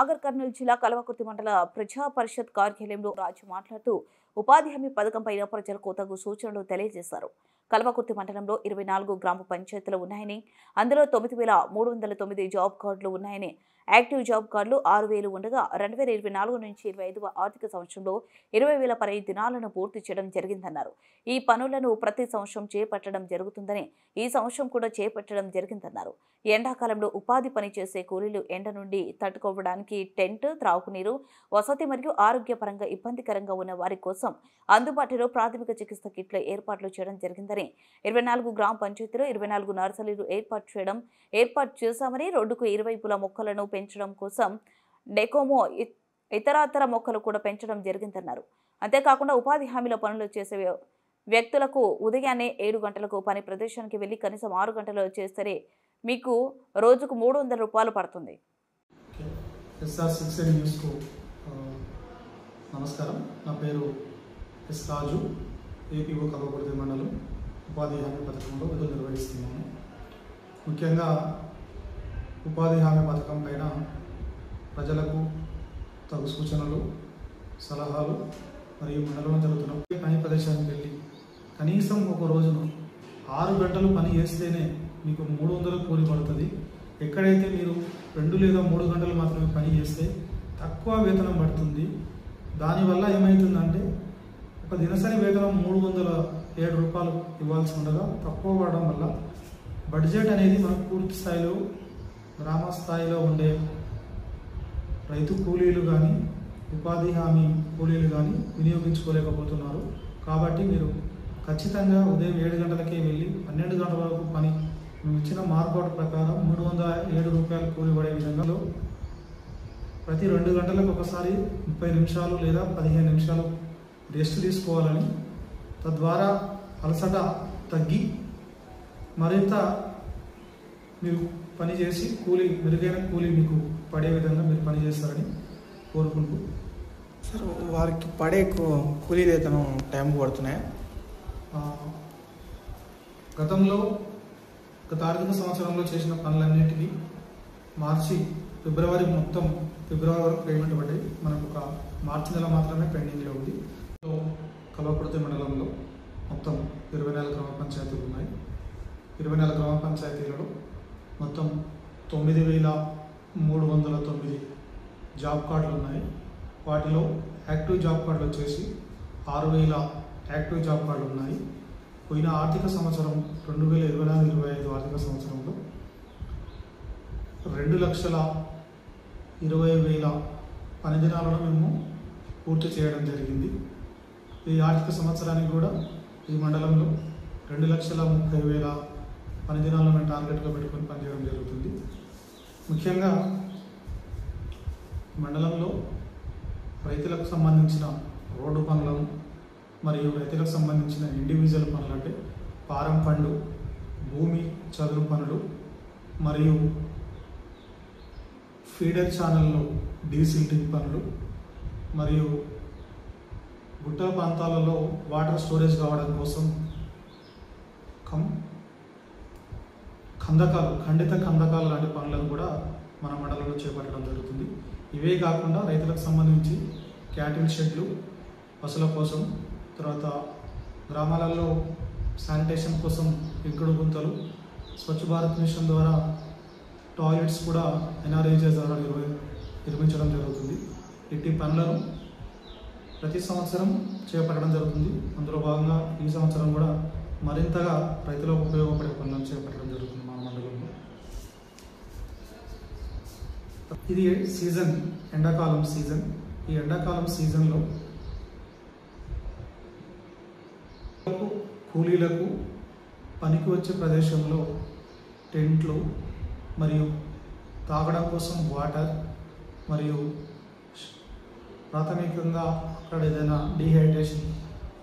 నాగర్ కర్నూలు జిల్లా కల్వకుర్తి మండల ప్రజా పరిషత్ కార్యాలయంలో రాజు మాట్లాడుతూ ఉపాధి హామీ పథకంపై ప్రజలకు తగు సూచనలు తెలియజేశారు. కల్వకుర్తి మండలంలో 24 గ్రామ పంచాయతీలు ఉన్నాయని, అందులో 9309 జాబ్ కార్డులు ఉన్నాయని, యాక్టివ్ జాబ్ కార్డులు 6000 ఉండగా 2024 నుంచి 25వ ఆర్థిక సంవత్సరంలో 20,000 పని దినాలను పూర్తి చేయడం జరిగిందన్నారు. ఈ పనులను ప్రతి సంవత్సరం చేపట్టడం జరుగుతుందని, ఈ సంవత్సరం కూడా చేపట్టడం జరిగిందన్నారు. ఎండాకాలంలో ఉపాధి పని చేసే కూలీలు ఎండ నుండి తట్టుకోవడానికి టెంట్, త్రాగునీరు, వసతి మరియు ఆరోగ్యపరంగా ఇబ్బందికరంగా ఉన్న వారి కోసం అందుబాటులో ప్రాథమిక చికిత్స కిట్ల ఏర్పాట్లు చేయడం జరిగిందని, 24 గ్రామ పంచాయతీలు 24 నర్సరీలు ఏర్పాటు చేశామని, రోడ్డుకు ఇరువైపుల మొక్కలను పెంచడం కోసం డెకోమో ఇతరతర మొక్కలు కూడా పెంచడం జరిగిందన్నారు. అంతేకాకుండా ఉపాధి హామీల పనులు చేసే వ్యక్తులకు ఉదయాన్నే 7 గంటలకు పని ప్రదేశానికి వెళ్లి కనీసం 6 గంటలు చేస్తే మీకు రోజుకు 300 రూపాయలు పడుతుంది. నమస్కారం, నా పేరు ఎస్ రాజు, ఏపీఓ కల్వకుర్తి మండలం ఉపాధి హామీ పథకంలో విధులు నిర్వహిస్తున్నాను. ముఖ్యంగా ఉపాధి హామీ పథకం పైన ప్రజలకు తగు సూచనలు, సలహాలు మరియు మండలంలో జరుగుతున్న పని ప్రదేశానికి వెళ్ళి కనీసం ఒక రోజును 6 గంటలు పని చేస్తేనే మీకు 300 కూలి పడుతుంది. ఎక్కడైతే మీరు 2 లేదా 3 గంటలు మాత్రమే పని చేస్తే తక్కువ వేతనం పడుతుంది. దానివల్ల ఏమవుతుందంటే ఒక దినసరి వేతనం 307 రూపాయలు ఇవ్వాల్సి ఉండగా తక్కువ పడడం వల్ల బడ్జెట్ అనేది మనకు పూర్తి స్థాయిలో గ్రామ స్థాయిలో ఉండే రైతు కూలీలు కానీ, ఉపాధి హామీ కూలీలు కానీ వినియోగించుకోలేకపోతున్నారు. కాబట్టి మీరు ఖచ్చితంగా ఉదయం 7 గంటలకే వెళ్ళి 12 గంటల వరకు పని మేము ఇచ్చిన మార్కౌట్ ప్రకారం 307 రూపాయలు కూలి పడే విధంగా ప్రతి 2 గంటలకు ఒకసారి 30 నిమిషాలు లేదా 15 నిమిషాలు రెస్ట్ తీసుకోవాలని, తద్వారా అలసట తగ్గి మరింత మీరు పనిచేసి మెరుగైన కూలి మీకు పడే విధంగా మీరు పనిచేస్తారని కోరుకుంటూ. సార్, వారికి పడే కూలీ వేతనం టైం పడుతున్నాయా? గత ఆర్థిక సంవత్సరంలో చేసిన పనులన్నింటినీ మార్చి ఫిబ్రవరి వరకు పేమెంట్ పడ్డాయి. మనకు ఒక మార్చి నెల మాత్రమే పెండింగ్లో ఉంది. కల్వకుర్తి మండలంలో మొత్తం 24 గ్రామ పంచాయతీలు ఉన్నాయి. 24 గ్రామ పంచాయతీలలో మొత్తం 9309 జాబ్ కార్డులు ఉన్నాయి. వాటిలో యాక్టివ్ జాబ్ కార్డులు వచ్చేసి 6000 యాక్టివ్ జాబ్ కార్డులు ఉన్నాయి. పోయిన ఆర్థిక సంవత్సరం 2024-25 ఆర్థిక సంవత్సరంలో 2,20,000 పని దినాలను మేము పూర్తి చేయడం జరిగింది. ఈ ఆర్థిక సంవత్సరానికి కూడా ఈ మండలంలో 2,30,000 పని దినాలను మేము టార్గెట్గా పెట్టుకొని పనిచేయడం జరుగుతుంది. ముఖ్యంగా మండలంలో రైతులకు సంబంధించిన రోడ్డు పనులను మరియు రైతులకు సంబంధించిన ఇండివిజువల్ పనులు అంటే పారం పండు, భూమి చదును పనులు మరియు ఫీడర్ ఛానల్లో డీసిల్టింగ్ పనులు మరియు గుట్ట ప్రాంతాలలో వాటర్ స్టోరేజ్ కావడం కోసం ఖండిత కందకాలు లాంటి పనులను కూడా మన మండలంలో చేపట్టడం జరుగుతుంది. ఇవే కాకుండా రైతులకు సంబంధించి క్యాటిల్ షెడ్లు, పశువుల కోసం, తర్వాత గ్రామాలలో శానిటేషన్ కోసం ఇంకుడు గుంతలు, స్వచ్ఛ భారత్ మిషన్ ద్వారా టాయిలెట్స్ కూడా ఎన్ఆర్ఈజీఎస్ ద్వారా నిర్మించడం జరుగుతుంది. ఇట్టి పనులను ప్రతి సంవత్సరం చేపట్టడం జరుగుతుంది. అందులో భాగంగా ఈ సంవత్సరం కూడా మరింతగా రైతులకు ఉపయోగపడే పనులను చేపట్టడం జరుగుతుంది మన మండలంలో. ఇది సీజన్, ఎండాకాలం సీజన్. ఈ ఎండాకాలం సీజన్లో కూలీలకు పనికి వచ్చే ప్రదేశంలో టెంట్లు మరియు తాగడం కోసం వాటర్ మరియు ప్రాథమికంగా అక్కడ ఏదైనా డీహైడ్రేషన్,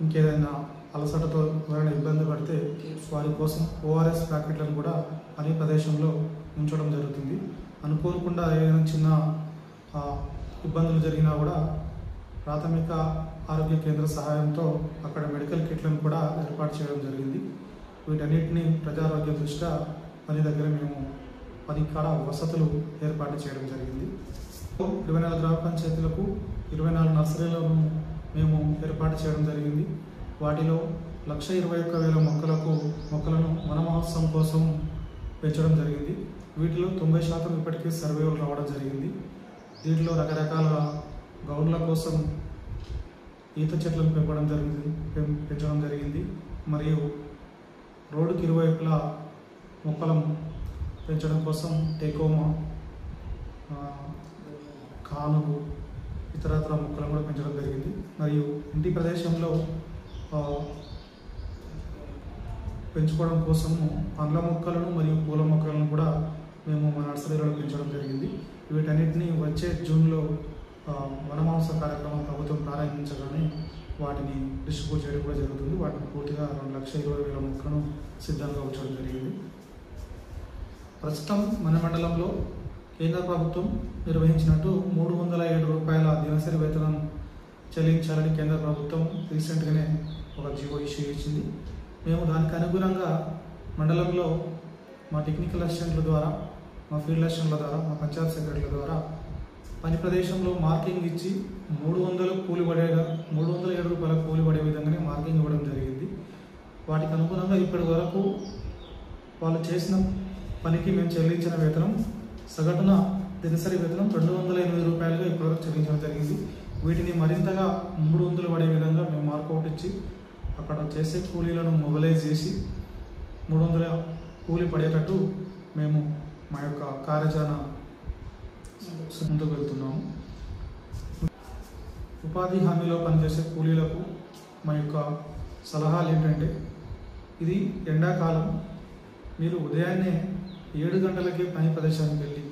ఇంకేదైనా అలసటతో ఎవరైనా ఇబ్బంది పడితే వారి కోసం ఓఆర్ఎస్ ప్యాకెట్లను కూడా పని ప్రదేశంలో ఉంచడం జరుగుతుంది. అనుకోకుండా ఏదైనా చిన్న ఇబ్బందులు జరిగినా కూడా ప్రాథమిక ఆరోగ్య కేంద్ర సహాయంతో అక్కడ మెడికల్ కిట్లను కూడా ఏర్పాటు చేయడం జరిగింది. వీటన్నిటిని ప్రజారోగ్య దృష్ట్యా పని దగ్గర మేము 10 కాడ వసతులు ఏర్పాటు చేయడం జరిగింది. 24 గ్రామ పంచాయతీలకు 24 నర్సరీలను మేము ఏర్పాటు చేయడం జరిగింది. వాటిలో 1,21,000 మొక్కలను వన మహోత్సవం కోసం పెంచడం జరిగింది. వీటిలో 90% ఇప్పటికీ సర్వేలు రావడం జరిగింది. దీంట్లో రకరకాల గౌన్ల కోసం ఈత చెట్లను పెంచడం జరిగింది. మరియు రోడ్డుకి ఇరువైపులా మొక్కలను పెంచడం కోసం టెకోమా, కానుగు, ఇతరత్ర మొక్కలను కూడా పెంచడం జరిగింది. మరియు ఇంటి ప్రదేశంలో పెంచుకోవడం కోసము పండ్ల మొక్కలను మరియు పూల మొక్కలను కూడా మేము మా నర్సరీలో పెంచడం జరిగింది. వీటన్నిటిని వచ్చే జూన్లో వనమహోత్సవ కార్యక్రమం ప్రభుత్వం ప్రారంభించగానే వాటిని డిస్ట్రిబ్యూట్ చేయడం కూడా జరుగుతుంది. వాటిని పూర్తిగా 2,20,000 మొక్కలను సిద్ధంగా ఉంచడం జరిగింది. ప్రస్తుతం మన మండలంలో కేంద్ర ప్రభుత్వం నిర్వహించినట్టు 307 రూపాయల దినసరి వేతనం చెల్లించాలని కేంద్ర ప్రభుత్వం రీసెంట్గానే ఒక జీవో ఇష్యూ ఇచ్చింది. మేము దానికి అనుగుణంగా మండలంలో మా టెక్నికల్ అసిస్టెంట్ల ద్వారా, మా ఫీల్డ్ అసిస్టెంట్ల ద్వారా, మా పంచాయత్ సెక్రటరీల ద్వారా పని ప్రదేశంలో మార్కింగ్ ఇచ్చి 307 రూపాయల కూలి పడే విధంగానే మార్కింగ్ ఇవ్వడం జరిగింది. వాటికి అనుగుణంగా ఇప్పటి వరకు వాళ్ళు చేసిన పనికి మేము చెల్లించిన వేతనం సగటున దినసరి వేతనం 208 రూపాయలుగా ఇప్పటివరకు చెల్లించడం జరిగింది. వీటిని మరింతగా 300 పడే విధంగా మేము మార్కౌట్ ఇచ్చి అక్కడ చేసే కూలీలను మొబిలైజ్ చేసి 300 కూలీ పడేటట్టు మేము మా యొక్క కార్యాచరణ ముందుకు వెళ్తున్నాము. ఉపాధి హామీలో పనిచేసే కూలీలకు మా యొక్క సలహాలు ఏంటంటే, ఇది ఎండాకాలం, మీరు ఉదయాన్నే 7 గంటలకే పని ప్రదేశానికి వెళ్ళి